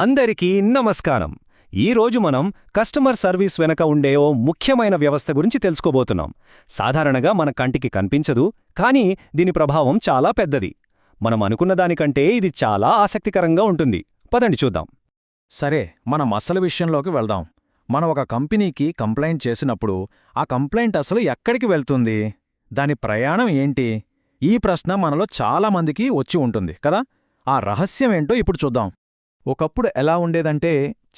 అందరికీ నమస్కారం. ఈరోజు మనం కస్టమర్ సర్వీస్ వెనక ఉండే ఓ ముఖ్యమైన వ్యవస్థ గురించి తెలుసుకోబోతున్నాం. సాధారణంగా మన కంటికి కనిపించదు, కానీ దీని ప్రభావం చాలా పెద్దది. మనం అనుకున్న దానికంటే ఇది చాలా ఆసక్తికరంగా ఉంటుంది. పదండి చూద్దాం. సరే, మనం అసలు విషయంలోకి వెళ్దాం. మనం ఒక కంపెనీకి కంప్లైంట్ చేసినప్పుడు ఆ కంప్లైంట్ అసలు ఎక్కడికి వెళ్తుంది? దాని ప్రయాణం ఏంటి? ఈ ప్రశ్న మనలో చాలామందికి వచ్చి ఉంటుంది కదా. ఆ రహస్యమేంటో ఇప్పుడు చూద్దాం. ఒకప్పుడు ఎలా ఉండేదంటే,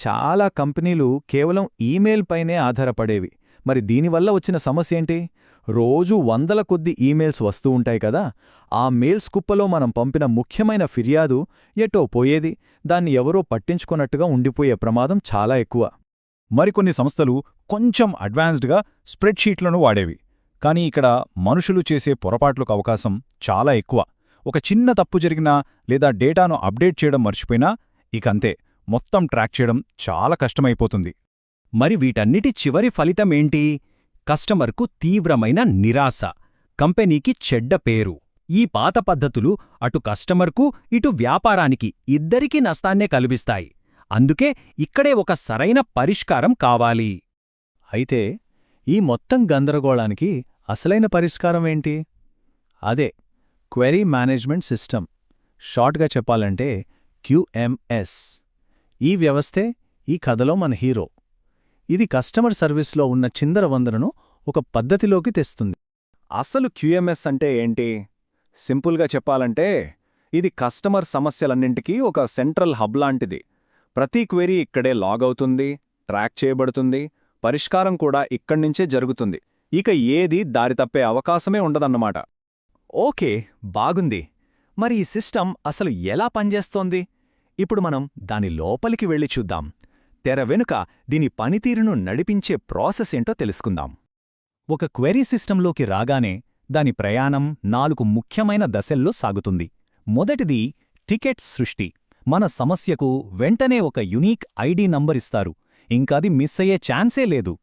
చాలా కంపెనీలు కేవలం ఈమెయిల్ పైనే ఆధారపడేవి. మరి దీనివల్ల వచ్చిన సమస్యేంటి? రోజూ వందల కొద్ది ఈమెయిల్స్ వస్తూ ఉంటాయి కదా. ఆ మెయిల్స్ కుప్పలో మనం పంపిన ముఖ్యమైన ఫిర్యాదు ఎటో పోయేది. దాన్ని ఎవరో పట్టించుకున్నట్టుగా ఉండిపోయే ప్రమాదం చాలా ఎక్కువ. మరికొన్ని సంస్థలు కొంచెం అడ్వాన్స్డ్గా స్ప్రెడ్షీట్లను వాడేవి. కానీ ఇక్కడ మనుషులు చేసే పొరపాట్లకు అవకాశం చాలా ఎక్కువ. ఒక చిన్న తప్పు జరిగినా లేదా డేటాను అప్డేట్ చేయడం మర్చిపోయినా ఇకంతే, మొత్తం ట్రాక్ చేయడం చాలా కష్టమైపోతుంది. మరి వీటన్నిటి చివరి ఫలితమేంటి? కస్టమర్కు తీవ్రమైన నిరాశ, కంపెనీకి చెడ్డ పేరు. ఈ పాత పద్ధతులు అటు కస్టమర్కు ఇటు వ్యాపారానికి ఇద్దరికీ నష్టాన్నే కలిగిస్తాయి. అందుకే ఇక్కడే ఒక సరైన పరిష్కారం కావాలి. అయితే ఈ మొత్తం గందరగోళానికి అసలైన పరిష్కారమేంటి? అదే క్వెరీ మేనేజ్మెంట్ సిస్టమ్, షార్ట్గా చెప్పాలంటే QMS. ఈ వ్యవస్థే ఈ కథలో మన హీరో. ఇది కస్టమర్ సర్వీస్లో ఉన్న చిందరవందరను ఒక పద్ధతిలోకి తెస్తుంది. అసలు QMS అంటే ఏంటి? సింపుల్గా చెప్పాలంటే ఇది కస్టమర్ సమస్యలన్నింటికీ ఒక సెంట్రల్ హబ్ లాంటిది. ప్రతి క్వెరీ ఇక్కడే లాగ్ అవుతుంది, ట్రాక్ చేయబడుతుంది, పరిష్కారం కూడా ఇక్కడ్నించే జరుగుతుంది. ఇక ఏదీ దారి తప్పే అవకాశమే ఉండదన్నమాట. ఓకే, బాగుంది. మరి ఈ సిస్టమ్ అసలు ఎలా పనిచేస్తోంది? ఇప్పుడు మనం దాని లోపలికి వెళ్ళి చూద్దాం. తెర వెనుక దీని పనితీరును నడిపించే ప్రాసెస్ ఏంటో తెలుసుకుందాం. ఒక క్వెరీ సిస్టంలోకి రాగానే దాని ప్రయాణం 4 ముఖ్యమైన దశల్లో సాగుతుంది. మొదటిది టికెట్ సృష్టి. మన సమస్యకు వెంటనే ఒక యునీక్ ఐడి నంబర్ ఇస్తారు, ఇంకది మిస్ అయ్యే ఛాన్సే లేదు.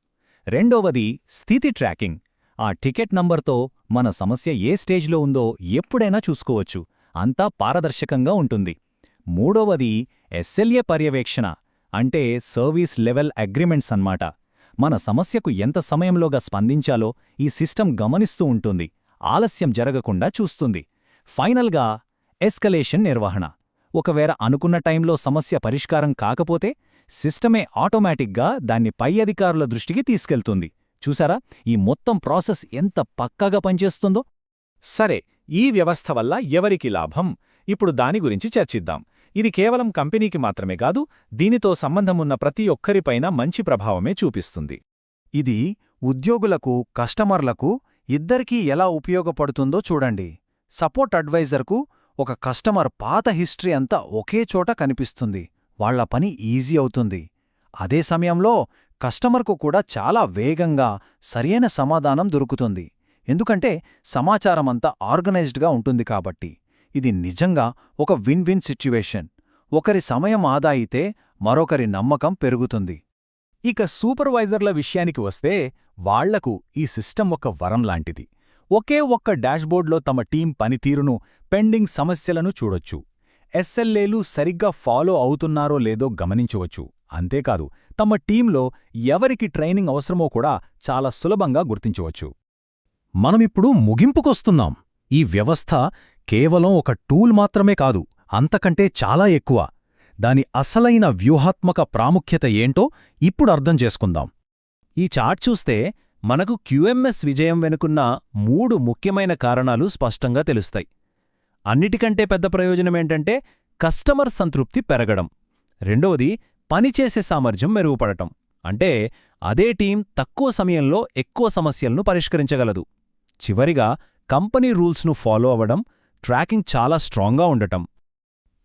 రెండోవది స్థితి ట్రాకింగ్. ఆ టికెట్ నంబర్తో మన సమస్య ఏ స్టేజ్లో ఉందో ఎప్పుడైనా చూసుకోవచ్చు, అంతా పారదర్శకంగా ఉంటుంది. మూడోవది SLA పర్యవేక్షణ, అంటే సర్వీస్ లెవెల్ అగ్రిమెంట్స్ అన్నమాట. మన సమస్యకు ఎంత సమయంలోగా స్పందించాలో ఈ సిస్టమ్ గమనిస్తూ ఉంటుంది, ఆలస్యం జరగకుండా చూస్తుంది. ఫైనల్గా ఎస్కలేషన్ నిర్వహణ. ఒకవేళ అనుకున్న టైంలో సమస్య పరిష్కారం కాకపోతే సిస్టమే ఆటోమేటిక్గా దాన్ని పై అధికారుల దృష్టికి తీసుకెళ్తుంది. చూసారా ఈ మొత్తం ప్రాసెస్ ఎంత పక్కాగా పనిచేస్తుందో? సరే, ఈ వ్యవస్థ వల్ల ఎవరికి లాభం? ఇప్పుడు దాని గురించి చర్చిద్దాం. ఇది కేవలం కంపెనీకి మాత్రమే కాదు, దీనితో సంబంధమున్న ప్రతి ఒక్కరిపైన మంచి ప్రభావమే చూపిస్తుంది. ఇది ఉద్యోగులకు, కస్టమర్లకు ఇద్దరికీ ఎలా ఉపయోగపడుతుందో చూడండి. సపోర్ట్ అడ్వైజర్కు ఒక కస్టమర్ పాత హిస్టరీ అంతా ఒకే చోట కనిపిస్తుంది, వాళ్ల పని ఈజీ అవుతుంది. అదే సమయంలో కస్టమర్కు కూడా చాలా వేగంగా సరియైన సమాధానం దొరుకుతుంది, ఎందుకంటే సమాచారమంతా ఆర్గనైజ్డ్గా ఉంటుంది కాబట్టి. ఇది నిజంగా ఒక విన్ విన్ సిట్యువేషన్. ఒకరి సమయం ఆదా అయితే మరొకరి నమ్మకం పెరుగుతుంది. ఇక సూపర్వైజర్ల విషయానికి వస్తే వాళ్లకు ఈ సిస్టమ్ ఒక వరం లాంటిది. ఒకే ఒక్క డాష్బోర్డ్లో తమ టీం పనితీరును, పెండింగ్ సమస్యలను చూడొచ్చు. SLAలు సరిగ్గా ఫాలో అవుతున్నారో లేదో గమనించవచ్చు. అంతేకాదు, తమ టీంలో ఎవరికి ట్రైనింగ్ అవసరమో కూడా చాలా సులభంగా గుర్తించవచ్చు. మనమిప్పుడు ముగింపుకొస్తున్నాం. ఈ వ్యవస్థ కేవలం ఒక టూల్ మాత్రమే కాదు, అంతకంటే చాలా ఎక్కువ. దాని అసలైన వ్యూహాత్మక ప్రాముఖ్యత ఏంటో ఇప్పుడు అర్థం చేసుకుందాం. ఈ చార్ట్ చూస్తే మనకు QMS విజయం వెనుకున్న 3 ముఖ్యమైన కారణాలు స్పష్టంగా తెలుస్తాయి. అన్నిటికంటే పెద్ద ప్రయోజనమేంటంటే కస్టమర్ సంతృప్తి పెరగడం. రెండవది పనిచేసే సామర్థ్యం మెరుగుపడటం, అంటే అదే టీం తక్కువ సమయంలో ఎక్కువ సమస్యలను పరిష్కరించగలదు. చివరిగా కంపెనీ రూల్స్ను ఫాలో అవ్వడం, ట్రాకింగ్ చాలా స్ట్రాంగ్గా ఉండటం.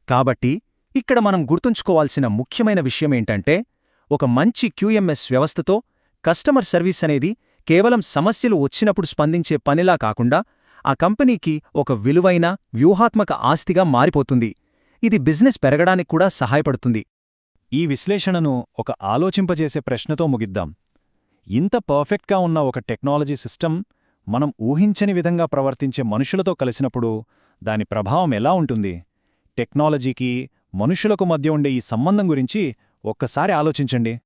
కాబట్టి ఇక్కడ మనం గుర్తుంచుకోవాల్సిన ముఖ్యమైన విషయమేంటంటే, ఒక మంచి QMS వ్యవస్థతో కస్టమర్ సర్వీస్ అనేది కేవలం సమస్యలు వచ్చినప్పుడు స్పందించే పనిలా కాకుండా ఆ కంపెనీకి ఒక విలువైన, వ్యూహాత్మక ఆస్తిగా మారిపోతుంది. ఇది బిజినెస్ పెరగడానికి కూడా సహాయపడుతుంది. ఈ విశ్లేషణను ఒక ఆలోచింపజేసే ప్రశ్నతో ముగిద్దాం. ఇంత పర్ఫెక్ట్గా ఉన్న ఒక టెక్నాలజీ సిస్టమ్ మనం ఊహించని విధంగా ప్రవర్తించే మనుషులతో కలిసినప్పుడు దాని ప్రభావం ఎలా ఉంటుంది? టెక్నాలజీకి, మనుషులకు మధ్య ఉండే ఈ సంబంధం గురించి ఒక్కసారి ఆలోచించండి.